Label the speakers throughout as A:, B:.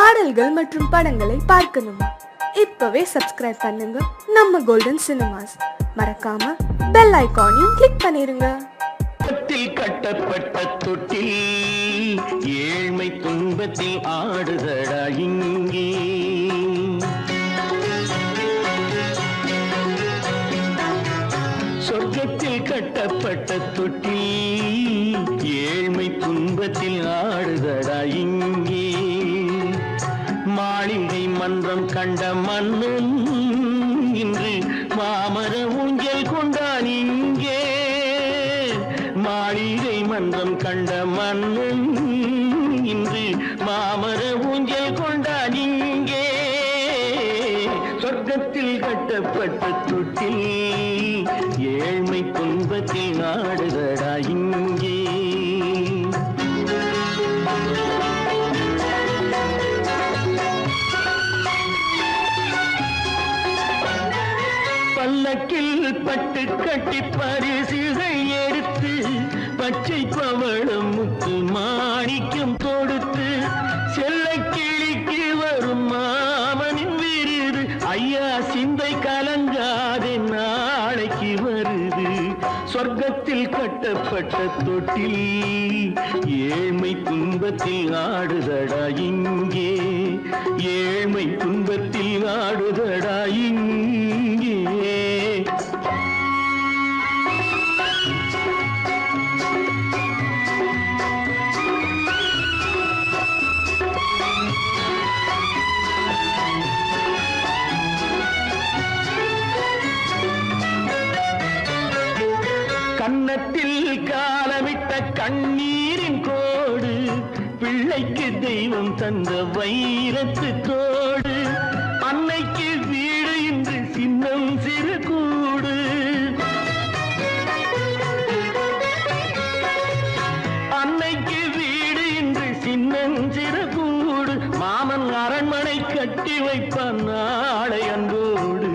A: பாடல்கள் மற்றும் படங்களை பார்க்கணுமா? இப்பவே சப்ஸ்கிரைப் பண்ணுங்க நம்ம கோல்டன் சினிமாஸ். மறக்காம பெல் ஐகானையும் கிளிக் பண்ணிருங்க.
B: கட்டப்பட்ட தொட்டில் ஏழ்மை துன்பத்தில் ஆடுதடா இங்கே. சொர்க்கத்தில் கட்டப்பட்ட தொட்டில் ஏழ்மை துன்பத்தில் ஆடுதடா இங்கே. மாளிகை மன்றம் கண்ட மன்னன் இன்று மாமர ஊஞ்சல் கொண்டான் இங்கே. மாளிகை மன்றம் கண்ட மன்னன் இன்று மாமர ஊஞ்சல் கொண்டான் இங்கே. சொர்க்கத்தில் கட்டப்பட்ட தொட்டில் ஏழ்மை துன்பத்தில் ஆடுதடா இங்கே. பல்லக்கில் பட்டு கட்டி பரிசுகள் எடுத்து பச்சை பவளம் முத்து மாணிக்கம் தொடுத்து செல்ல கிளிக்கு வரும் மாமனின் விருது. ஐயா சிந்தை கலங்காதே நாளைக்கு வருது. சொர்க்கத்தில் கட்டப்பட்ட தொட்டில் ஏழ்மை துன்பத்தில் ஆடுதடா இங்கே. ஏழ்மை துன்பத்தில் ஆடுதடா இங்கே. கன்னத்தில் காலமிட்ட கண்ணீரின் கோடு பிள்ளைக்கு தெய்வம் தந்த வைரத்து தோடு. அன்னைக்கு வீடு இன்று சின்னம் சிறு கூடு. அன்னைக்கு வீடு இன்று சின்னம் சிறு கூடு. மாமன் அரண்மனை கட்டி வைப்பான் நாளை அன்போடு.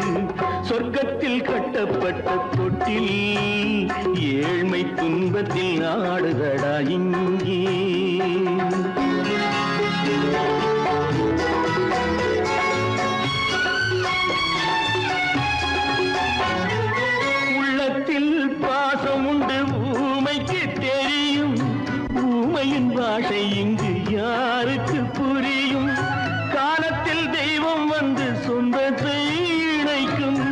B: சொர்க்கத்தில் கட்டப்பட்ட தொட்டில் ஏழ்மை துன்பத்தில் ஆடுதடா இங்கே. உள்ளத்தில் பாசம் உண்டு ஊமைக்கு தெரியும். ஊமையின் பாஷை இங்கு யாருக்கு புரியும்? காலத்தில் தெய்வம் வந்து சொந்தத்தை இணைக்கும்.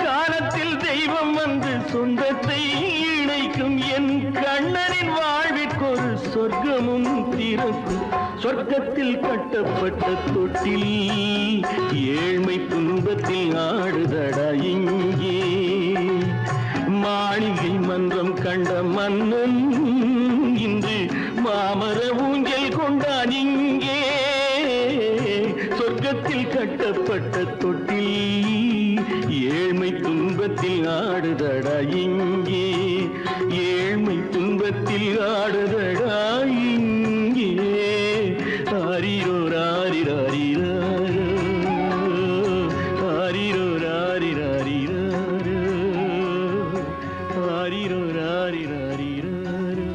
B: காலத்தில் தெய்வம் வந்து சொந்தத்தை இணைக்கும். என் கண்ணனின் வாழ்விற்கொரு சொர்க்கமும் திறக்கும். சொர்க்கத்தில் கட்டப்பட்ட தொட்டில் ஏழ்மை துன்பத்தில் ஆடுதடா இங்கே. மாளிகை மன்றம் கண்ட மன்னன் இன்று மாமர ஊஞ்சல் கொண்டான் இங்கே. சொர்க்கத்தில் கட்டப்பட்ட தொட்டில் ஏழ்மை துன்பத்தில் ஆடுதடா இங்கே. ஏழ்மை துன்பத்தில் ஆடுதடா இங்கே. ஆரிரோ ராரிராரிராரோ, ஆரிரோ ராரிராரிராரோ, ஆரிரோ ராரிராரிராரோ.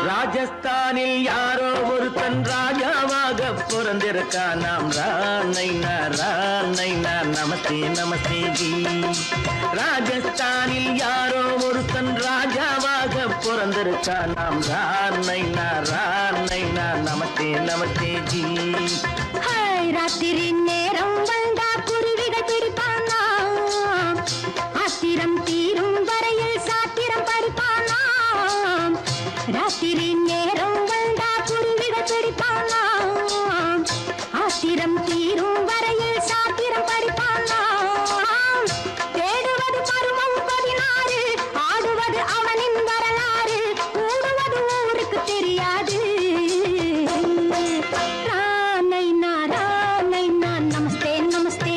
B: ராஜஸ்தானில் யாரோ ஒருத்தன் ராஜாவாக பிறந்திருக்கான். நாம் ராணைனா ராணைனா நமஸ்தே நமஸ்தே ஜி. ராஜஸ்தானில் யாரோ ஒருத்தன் ராஜாவாக பிறந்திருக்கான். நாம் ராணைனா ராணைனா நமஸ்தே நமஸ்தே ஜி.
C: ராத்திரி நேரம் வந்தா குருவிகள் பிடிப்பானா. ஆத்திரம் தீரும் வரையில் சாத்திரம் படிப்பானா. ராத்திரி நேரம் வந்தா குருவிகள் பிடிப்பானா. ஆத்திரம் தீரும் வரையில் சாத்திரம் படிப்பானா. தேடுவது பருவம் 16, ஆடுவது அவனின் வரலாறு. கூடுவது ஊருக்கு தெரியாது. ராணைனா ராணைனா நமஸ்தே நமஸ்தே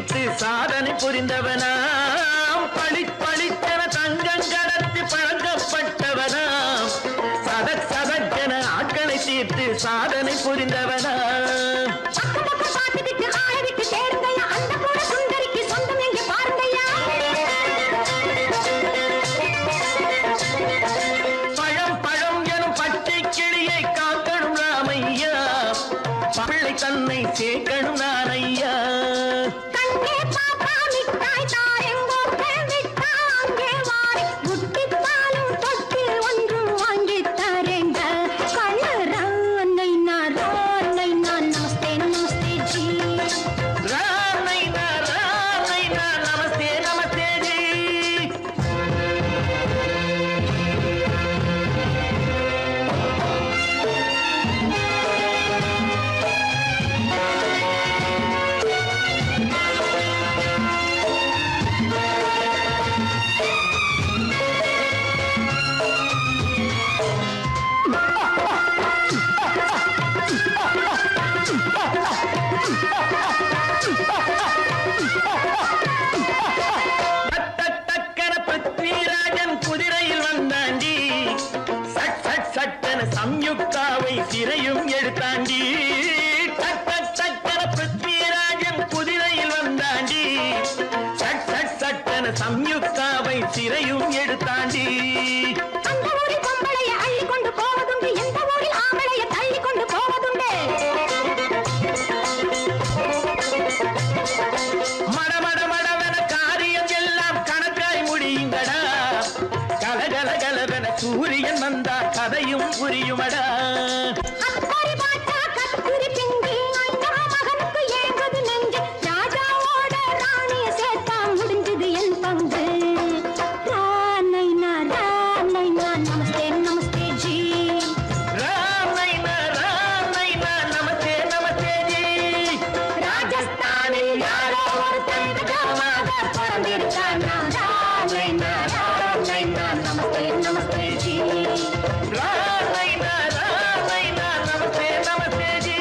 B: தீர்த்து சாதனை புரிந்தவனாம் பளிச்சென தங்கம் கடத்தி பழக்கப்பட்டவனாம் சதக் சதக்கென ஆட்களை தீர்த்து சாதனை புரிந்தவனாம்
C: பக்கம் பக்கம் பார்த்துக்கிட்டு ஆளை விட்டு தேடுங்கய்யா அந்த கூட சுந்தரிக்கு சொந்தம் எங்க பாருங்கய்யா
B: பழம் எனும் பச்சை கிளியை காக்கணும் ராமையா பிள்ளை தன்னை சேர்க்கணும் நான் ஐயா
C: கண்ணே பாப்பா மிட்டாய் தாரெங்கோ கேள்விட்டா அங்கே வாரி முட்டிப்பாலும் தொட்டு ஒன்று வாங்கி தரேங்க கண்ணு ரானை நான் நமஸ்தே நமஸ்தே ஜி
B: ராமை நான் நமஸ்தே நமஸ்தே ஜி டக்கன பிருத்விராஜன் குதிரையில் வந்தாண்டி சட்டென சம்யுக்தாவை சிறையும் எடுத்தாண்டி டக்கன பிருத்விராஜன் குதிரையில் வந்தாண்டி சட்டென சம்யுக்தாவை சிறையும் எடுத்தாண்டி
C: அந்த ஊரில் பொம்பளைய அள்ளி கொண்டு போவதுண்டு எந்த ஊரில் ஆம்பளைய தள்ளி கொண்டு போவதுண்டு
B: மடவென காரியம் எல்லாம் கணக்காய் முடியுங்கடா கலகலவென சூரியன் வந்தா கதையும் புரியுமடா
C: அக்கறை பார்த்தா கத்திரி பிஞ்சு அண்ணா மகனுக்கு ஏங்குது நெஞ்சு ராஜாவோட ராணிய சேர்த்தா முடிஞ்சது என் பங்கு ரானை நான் நமஸ்தே நமஸ்தே ஜி
B: ராமை நான் நமஸ்தே நமஸ்தே ஜி
C: ராஜஸ்தானில் யாரோ ஒருத்தன் ராஜாவாக பிறந்திருக்கானா ரானை நான் நமஸ்தே நமஸ்தே ஜி
B: ராமை நான் நமஸ்தே நமஸ்தே ஜி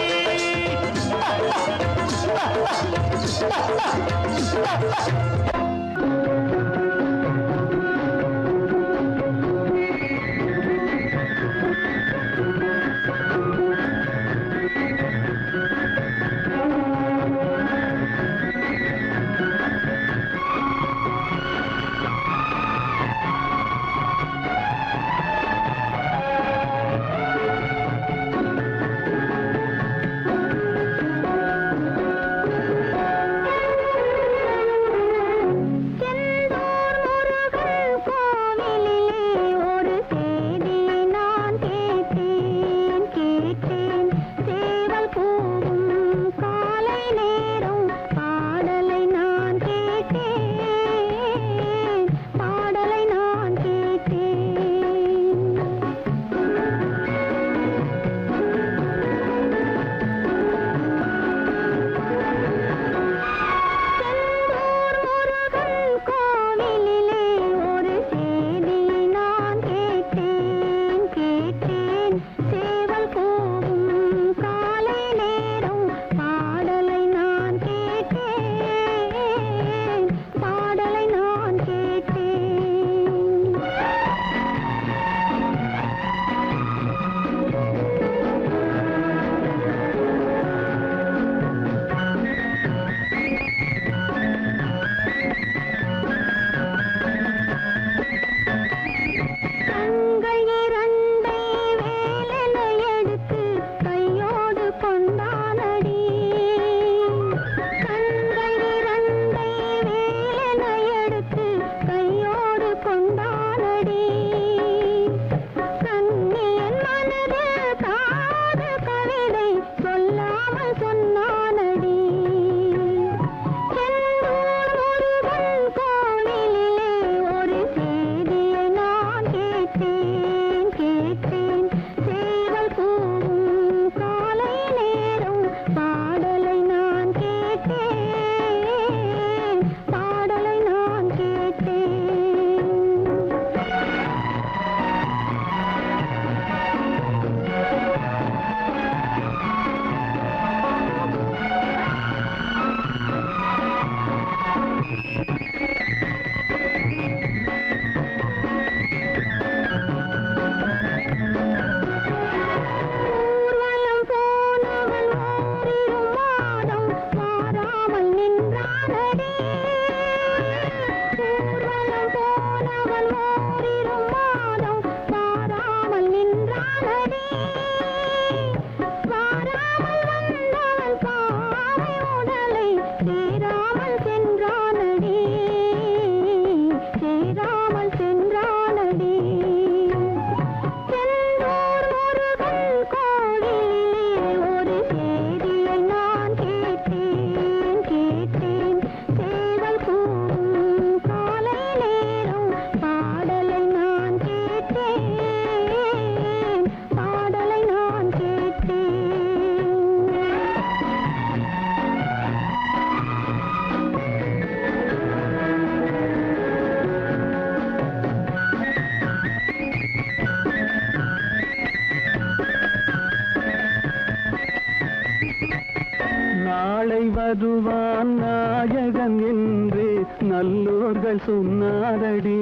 D: வருவான் நாயகன் என்று நல்லோர்கள் சொன்னாரடி.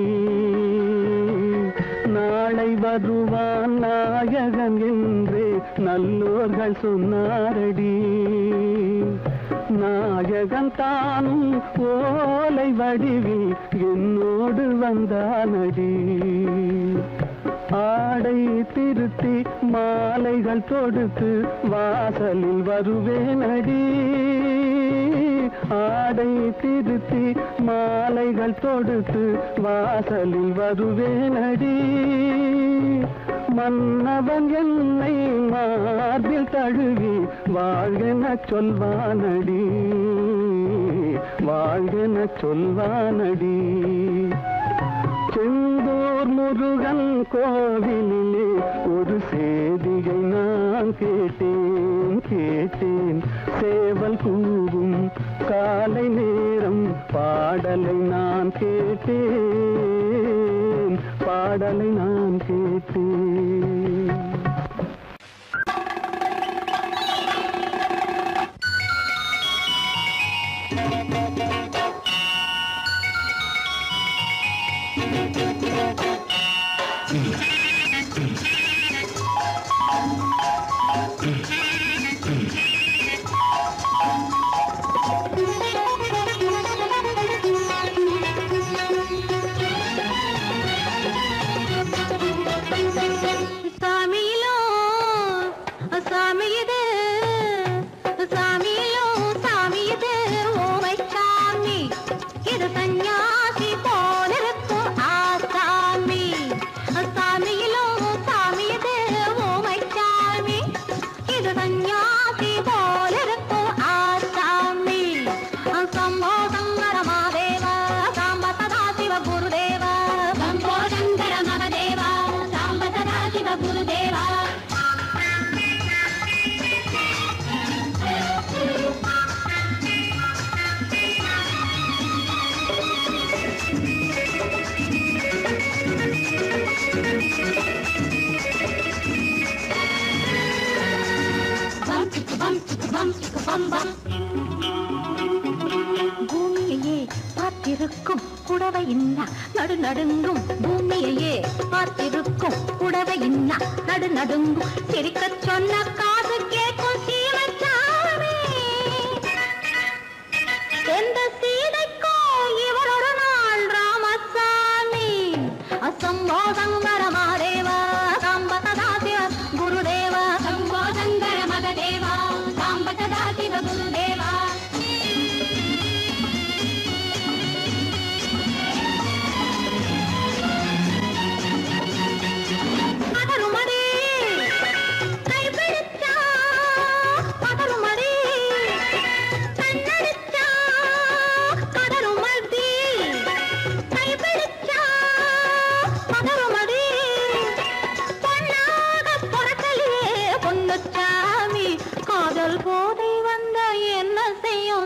D: நாளை வருவான் நாயகன் என்று நல்லோர்கள் சொன்னாரடி. நாயகன் தானும் ஓலை வடிவில் என்னோடு வந்தானடி. ஆடை திருத்தி மாலைகள் தொடுத்து வாசலில் வருவேனடி. ஆடை திருத்தி மாலைகள் தொடுத்து வாசலில் வருவேனடி. மன்னவன் என்னை மார்பில் தழுவி வாழ்கென சொல்வானடி. வாழ்கென சொல்வானடி. செந்தூர் முருகன் கோவிலிலே ஒரு சேதியை நான் கேட்டேன். சேவல் கூவும் காலை நேரம் பாடலை நான் கேட்டேன். பாடலை நான் கேட்டேன்.
C: பூமியையே பார்த்திருக்கும் புடவை இன்னா நடு நடுங்கும். பூமியையே பார்த்திருக்கும் புடவை இன்னா நடு நடுங்கும். சிரிக்க சொன்ன காது கேட்கும் சீமச்சாமி. எந்த சீதைக்கோ இவர் ஒரு நாள் ராமசாமி. அசம்போதங்கர மாதேவா சாம்பதாசிவ குருதேவா. சம்போதங்கர மகதேவா சாம்பதாசிவ குருதேவா.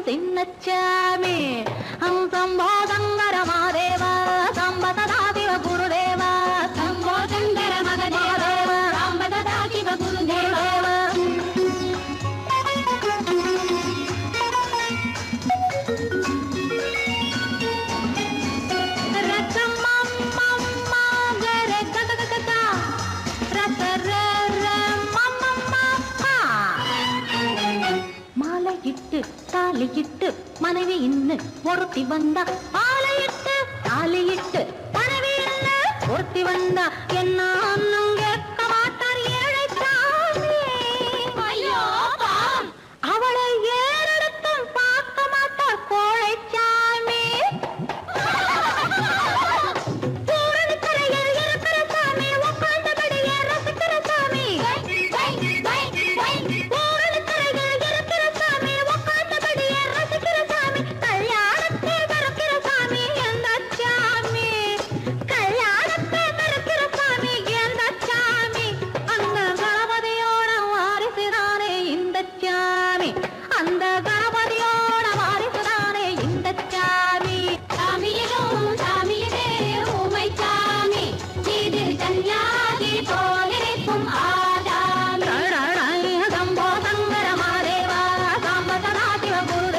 C: சின்னச்சாமி சம்போதங்கர மாதேவா சாம்பதாசிவ குருதேவா. சம்போதங்கர மகதேவா சாம்பதாசிவ குருதேவா. மாலையிட்டு தாலியிட்டு மனைவி இன்னு ஒருத்தி வந்தா. ஆலையிட்டு தாலியிட்டு மனைவி இன்னு ஒருத்தி வந்தா. என்ன ஒன்னும் கேட்க மாட்டார் ஏழைச்சாமி. ஐயோ அவளை ஏறெடுத்தும் பார்க்க மாட்டார் கோழைச்சாமி. பூரணிக்கரையில் இருக்கிற சாமி உட்கார்ந்தபடியே ரசிக்கிற சாமி. குரு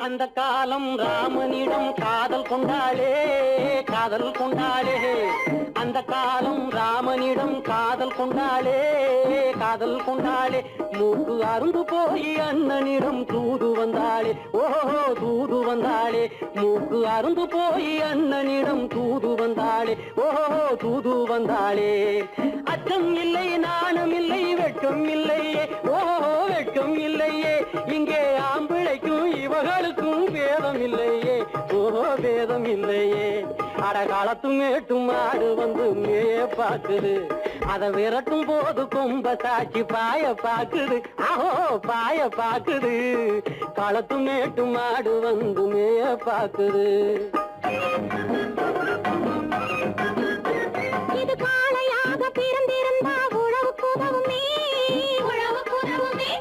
E: அந்த காலம் ராமனிடம் காதல் கொண்டாளே காதல் கொண்டாளே அந்த காலம் ராமனிடம் காதல் கொண்டாளே காதல் கொண்டாளே மூக்கு அருந்து போய் அண்ணனிடம் தூது வந்தாளே ஓஹோ தூது வந்தாளே மூக்கு அருந்து போய் அண்ணனிடம் தூது வந்தாளே ஓஹோ தூது வந்தாளே அச்சம் இல்லை நாணம் இல்லை வெட்கம் இல்லையே ஓஹோ வெட்கம் இல்லையே இங்கே ஆம்பிளைக்கும் இவர்களுக்கும் வேதம் இல்லையே ஓஹோ வேதம் இல்லையே அடகாலத்து மேட்டும் ஆடு வந்து மேய பாக்குது அதை விரட்டும் போது கொம்ப சாட்சி பாய பாக்குது ஆஹோ பாய பாக்குது களத்து மேட்டும் ஆடு வந்து மேய பாக்குது
C: இது காளையாக பிறந்திருந்தா உழவுக்கு உதவுமே உழவுக்கு உதவுமே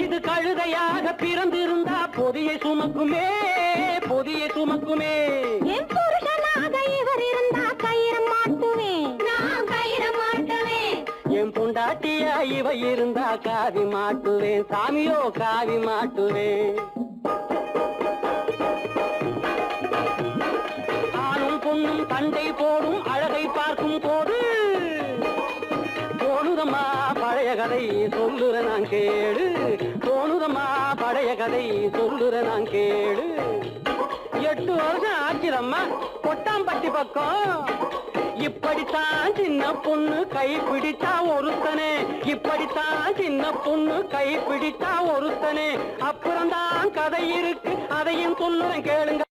E: இது கழுதையாக பிறந்திருந்தா பொதியை சுமக்குமே பொதியை சுமக்குமே
C: என் புருஷனாக இவர் இருந்தா கயிறம் மாட்டுவேன் நான் கயிறம் மாட்டுவேன்
E: என் பொண்டாட்டியா இவ இருந்தா காவி மாட்டுவேன் சாமியோ காவி மாட்டுவேன் ஆணும் பொண்ணும் சண்டை போடும் அழகை பார்க்கும் போது தோணுதம்மா பழைய கதை சொல்லுற நான் கேளு தோணுதம்மா பழைய கதை சொல்லுற நான் கேளு 8 வருஷம் ஆச்சுரம்மா கொட்டாம்பட்டி பக்கம் இப்படித்தான் சின்ன பொண்ணு கை பிடிச்சா ஒருத்தனே, இப்படித்தான் சின்ன பொண்ணு கை பிடிச்சா ஒருத்தனே. அப்புறம்தான் கதை இருக்கு, அதையும் சொல்லுறேன் கேளுங்க.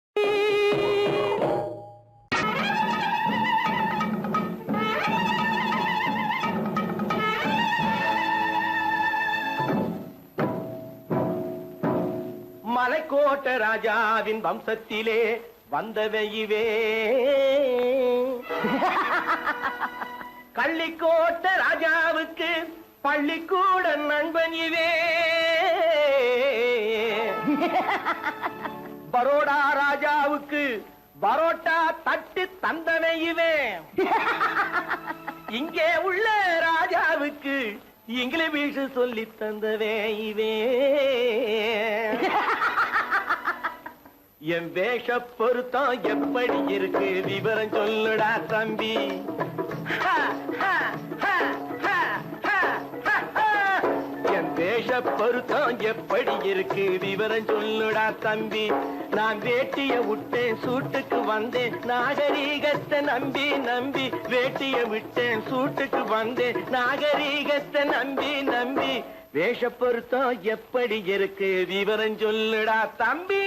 B: மலைக்கோட்ட ராஜாவின் வம்சத்திலே வந்தவையுவே, கள்ளிக்கோட்ட ராஜாவுக்கு பள்ளிக்கூட நண்பன் இவே, பரோடா ராஜாவுக்கு பரோட்டா தட்டு தந்தனை இவே, இங்கே உள்ள ராஜாவுக்கு இங்கிலீஷ் சொல்லி தந்தவே இவே. என் வேஷ பொருத்தம் எப்படி இருக்கு விவரம் சொல்லுடா தம்பி. என் வேஷ பொருத்தம் எப்படி இருக்கு விவரம் சொல்லுடா தம்பி. நான் வேட்டிய விட்டேன் சூட்டுக்கு வந்தேன் நாகரீகத்தை நம்பி நம்பி, வேட்டிய விட்டேன் சூட்டுக்கு வந்தேன் நாகரீகத்தை நம்பி நம்பி. வேஷ பொருத்தம் எப்படி இருக்கு விவரம் சொல்லுடா தம்பி.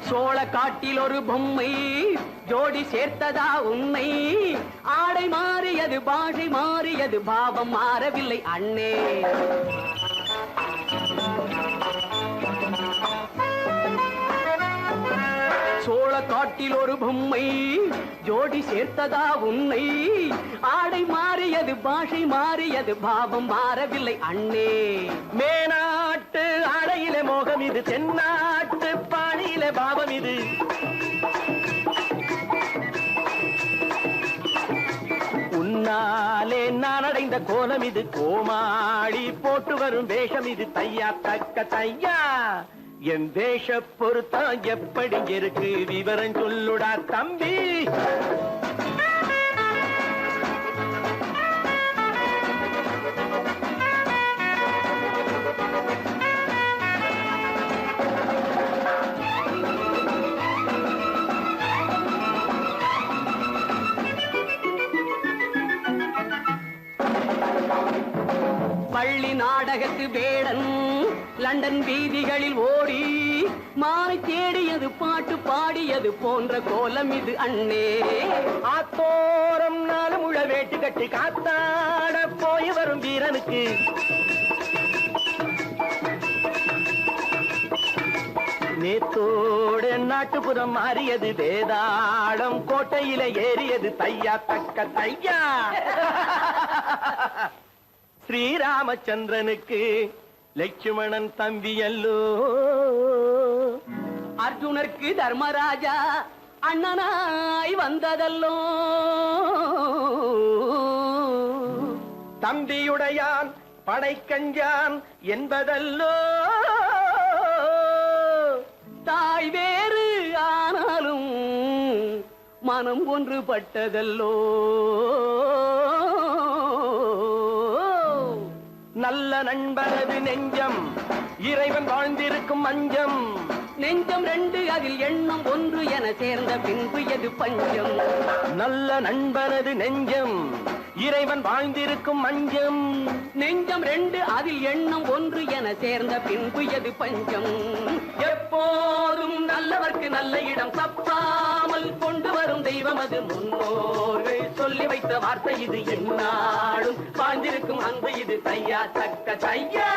E: சோழ காட்டில் ஒரு பொம்மை ஜோடி சேர்த்ததா உண்மை, ஆடை மாறியது பாஷை மாறியது பாவம் மாறவில்லை அண்ணே. சோழ காட்டில் ஒரு பொம்மை ஜோடி சேர்த்ததா உண்மை, ஆடை மாறியது பாஷை மாறியது பாவம் மாறவில்லை அண்ணே.
B: மேனாட்டு ஆடையில மோகம் இது, தென்னாட்டு பாணியில பாவம் இது. உன்னாலே நான் அடைந்த கோலம் இது, கோமாளி போட்டு வரும் வேஷம் இது. தையா தக்க தையா என் வேஷ பொருத்தம் எப்படி இருக்கு விவரம் சொல்லுடா தம்பி.
E: பள்ளி நாடகத்து வேடன் லண்டன் வீதிகளில் ஓடி மாலை தேடியது பாட்டு பாடியது போன்ற கோலம் இது அண்ணே.
B: ஆத்தோரம் நாலு முழ வேட்டு கட்டி காத்தாட போய் வரும் வீரனுக்கு நேத்தோட நாட்டுப்புறம் மாறியது, வேதாளம் கோட்டையில ஏறியது. தையா தக்க தையா ஸ்ரீராமச்சந்திரனுக்கு லட்சுமணன் தம்பி அல்லோ,
E: அர்ஜுனருக்கு தர்மராஜா அண்ணனாய் வந்ததல்லோ.
B: தம்பியுடையான் படைக்கஞ்சான் என்பதல்லோ,
E: தாய் வேறு ஆனாலும் மனம் ஒன்றுபட்டதல்லோ.
B: நல்ல நண்பனது நெஞ்சம் இறைவன் வாழ்ந்திருக்கும் மஞ்சம்,
E: நெஞ்சம் ரெண்டு அதில் எண்ணம் ஒன்று என சேர்ந்த பின்பு எது பஞ்சம்.
B: நல்ல நண்பனது நெஞ்சம் இறைவன் வாழ்ந்திருக்கும் மஞ்சம்,
E: நெஞ்சம் ரெண்டு அதில் எண்ணம் ஒன்று என சேர்ந்த பின்பு எது பஞ்சம். எப்போதும் நல்லவர்க்கு நல்ல இடம் தப்பாமல் கொண்டு வரும் தெய்வம் அது, முன்னோர்கள் சொல்லி வைத்த வார்த்தை இது, எந்நாளும் வாழ்ந்திருக்கும் அன்பு இது. தையா தக்க தையா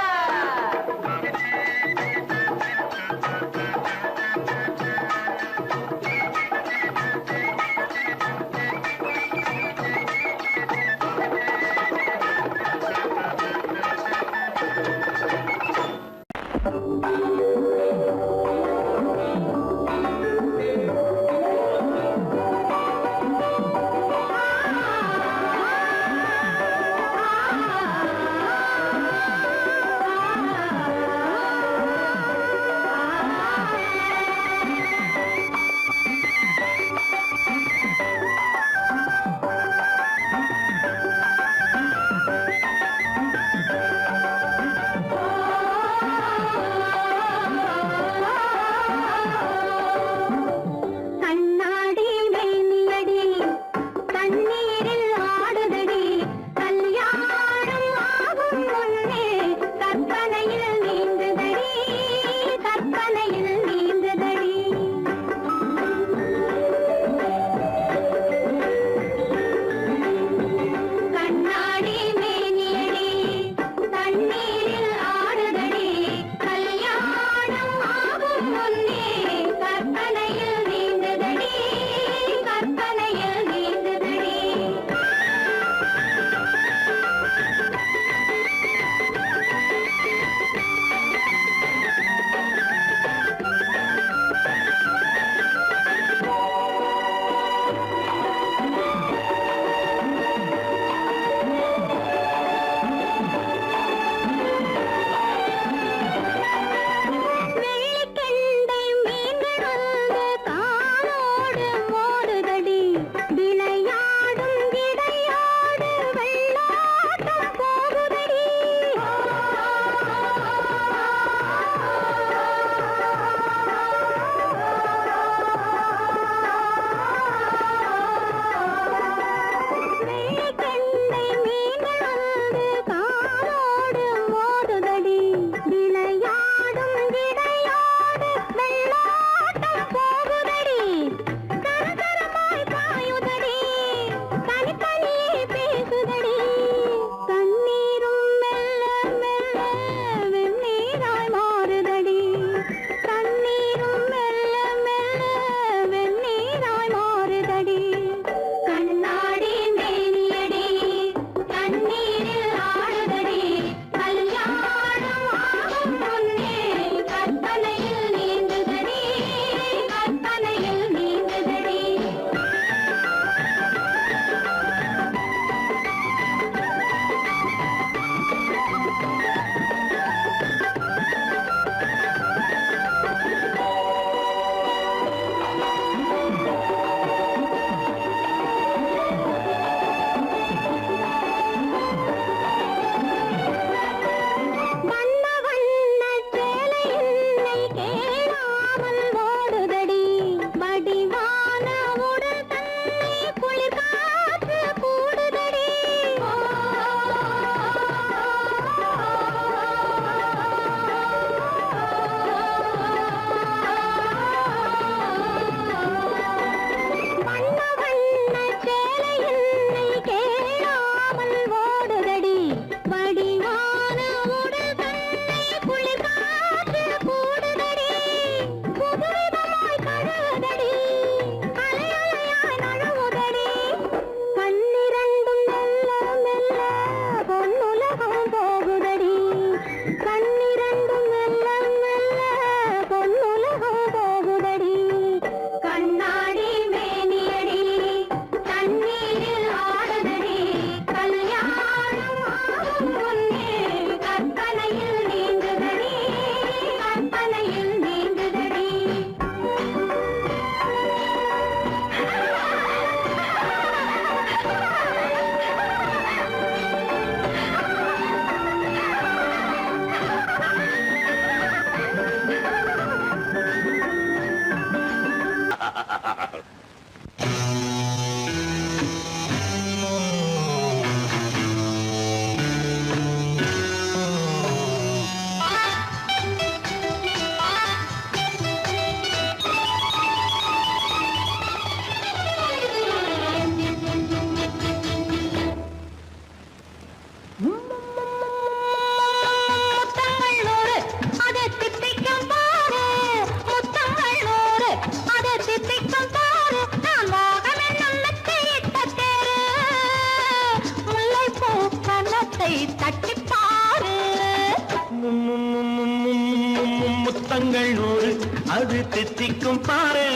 B: முத்தங்கள் நூறு அது தித்திக்கும் பாரு,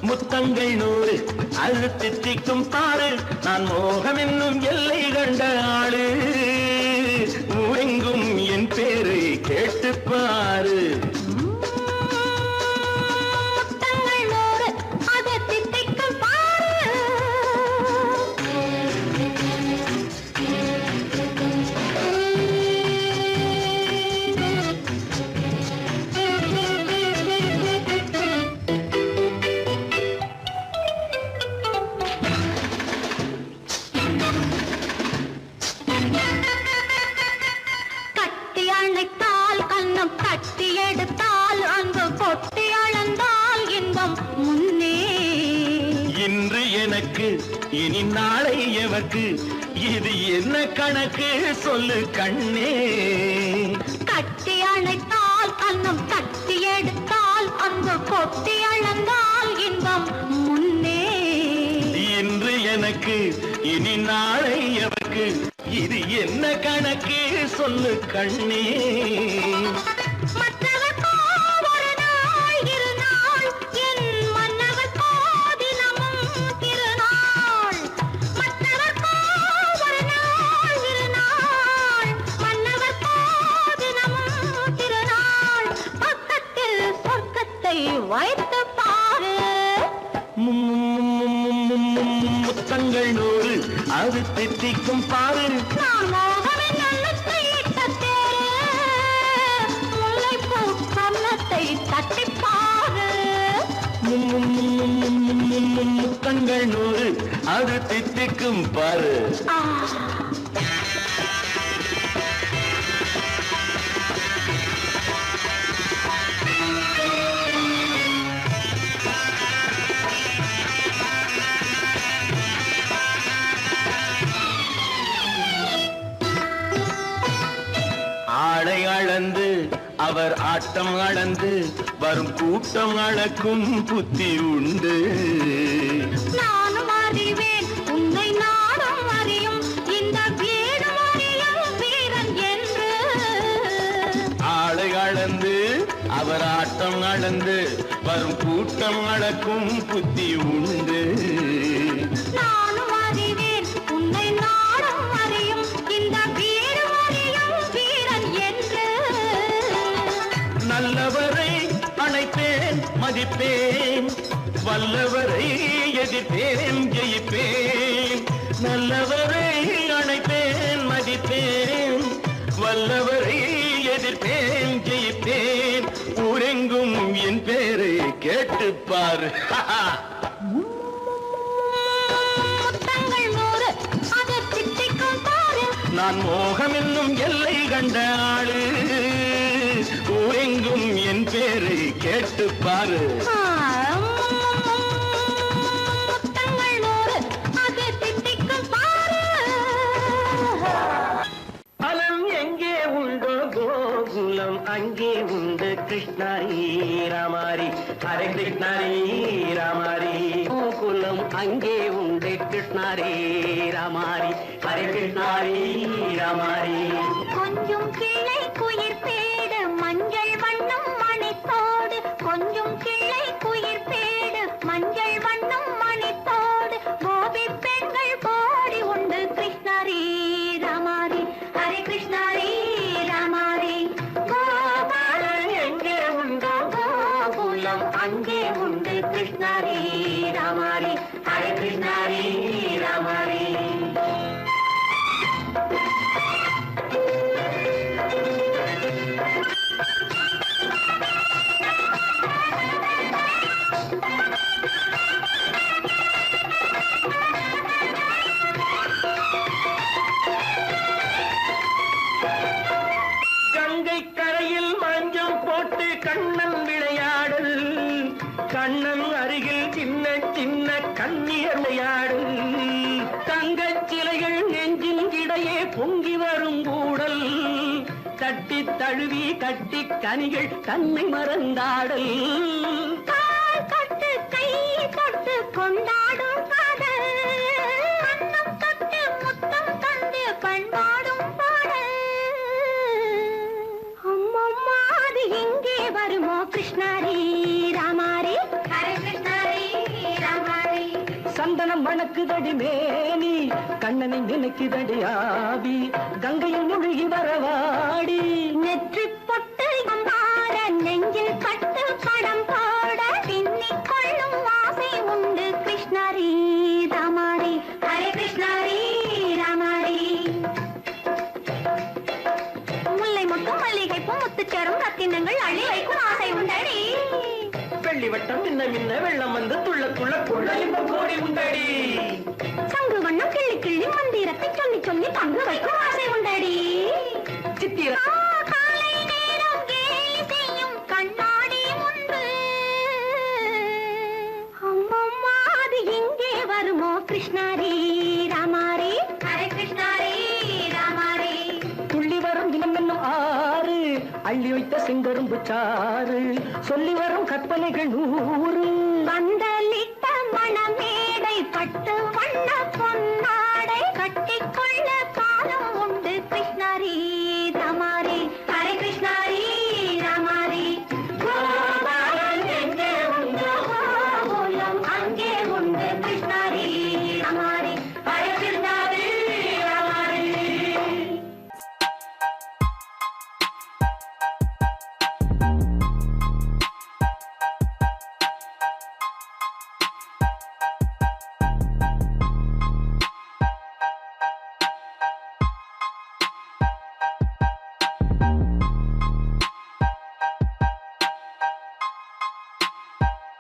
B: முத்தங்கள் நூறு அது தித்திக்கும் பாரு, நான் மோகம் என்னும் எல்லை கண்ட ஆளு, ஊரெங்கும் என் பேரை கேட்டு பாரு.
C: கட்டி எடுத்தால் அங்கு கொட்டி அளந்தால் இன்பம் முன்னே.
B: இன்று எனக்கு இனி நாளை எவர்க்கு, இது என்ன கணக்கு சொல்லு கண்ணே.
C: கட்டி அணைத்தால் கண்ணம் கட்டி எடுத்தால் அங்கு கொட்டி அளந்தால் இன்பம் முன்னே.
B: இன்று எனக்கு இனி நாளை எவர்க்கு, இது என்ன கணக்கு சொல்லு கண்ணே.
C: வைத்து பாரு.
B: முத்தங்கள் நூறு அது தித்திக்கும் பாரு,
C: நான் மோகமின் நல்லத்தை இட்ட தேரு, முல்லைப்பூ கன்னத்தை தட்டி பாரு.
B: முத்தங்கள் நூறு அது தித்திக்கும் பாரு. ஆடை அளந்து அவர் ஆட்டம் அளந்து வரும் கூட்டம் அளக்கும் புத்தி உண்டு.
C: நானும் அறிவேன் உன்னை நாடும் அறியும் இந்த வீடு அறியும் வீரன் என்று.
B: ஆடை அளந்து அவர் ஆட்டம் அளந்து வரும் கூட்டம் அளக்கும் புத்தி உண்டு.
C: நானும் அறிவேன் உன்னை நாடும் அறியும் இந்த வீடு அறியும் வீரன் என்று.
B: நல்லவரை அணைப்பேன் மதிப்பேன், வல்லவரை எதிர்ப்பேன் ஜெயிப்பேன். நல்லவரை அணைப்பேன் மதிப்பேன், வல்லவரை எதிர்ப்பேன் ஜெயிப்பேன். ஊரெங்கும் என் பேரை கேட்டுப்பார்.
C: முத்தங்கள் நூறு அது தித்திக்கும் பாரு,
B: நான் மோகம் என்னும் எல்லை கண்ட ஆளு, ஊரெங்கும் என் பேரை கேட்டுப்பாரு.
C: முத்தங்கள் நூறு அது தித்திக்கும் பாரு.
B: பலம் எங்கே உண்டோ கோகுலம் அங்கே உண்டு கிருஷ்ணாரி ராமாரி. ஹரே கிருஷ்ணாரி ராமாரி.
E: கோகுலம் அங்கே உண்டு கிருஷ்ணாரே ராமாரி.
B: ஹரே கிருஷ்ணாரி ராமாரி.
C: கொஞ்சம் கிளை குயிர் பேடு மஞ்சள் வண்ணம் மணித்தோடு, கொஞ்சம் கிளை குயிர் பேடு மஞ்சள் வண்ணம் மணித்தோடு, கோபி பெண்கள் போடி உண்டு கிருஷ்ணாரி ராமாரி. ஹரே கிருஷ்ணாரி ராமாரி. கோபாலன் எங்கே உண்டோ கோகுலம் அங்கே உண்டு கிருஷ்ணாரி ராமாரி. ஹரே கிருஷ்ணாரி ராமாரி.
B: சின்ன கண்ணியர் விளையாடும்
E: தங்கச் சிலைகள் நெஞ்சின் இடையே பொங்கி வரும் கூடல் கட்டி தழுவி கட்டி கனிகள் தன்னை மறந்தாடல்
C: கால் தொட்டு கை தொட்டு கொண்டாடும் காதல் கண்ணம் தொட்டு முத்தம் தந்து பண்பாடும் பாடல் அம்மம்மா அது எங்கே வருமோ கிருஷ்ணாரி ராமாரி ஹரே கிருஷ்ணாரி ராமாரி
E: சந்தனம் மணக்குதடி மேனி கண்ணனை நினைக்குதடி ஆவி கங்கையில் முழுகி வரவாடி
C: நெற்றி பொட்டு அம்மாற நெஞ்சில் பட்டு படம் போட பின்னிக் கொள்ளும் ஆசை உண்டு கிருஷ்ணாரி ராமாரி ஹரே கிருஷ்ணாரி ராமாரி முல்லை மொட்டும் மல்லிகை பூ முத்துச்சேரும் ரத்தினங்கள் அள்ளி வைக்கும் ஆசை உண்டடி
B: வெள்ளி வட்டம் மின்ன மின்ன வெள்ளம் வந்து துள்ள துள்ள கொள்ள இன்பம் கோடி உண்டடி
C: சங்கு வண்ணம் கிள்ளி கிள்ளி மந்திரத்தை சொல்லி சொல்லி தங்கு வைக்கும் ஆசை உண்டடி
E: சித்திர
C: காலை நேரம் கேலி செய்யும் கண்ணாடி முன்பு அம்மம்மா அது எங்கே வருமோ கிருஷ்ணாரி ராமாரி ஹரே கிருஷ்ணாரி ராமாரி
E: துள்ளி வரும் தினம் என்னும் ஆறு அள்ளி வைத்த செங்கரும்பு சாறு சொல்லி வரும் கற்பனைகள் 100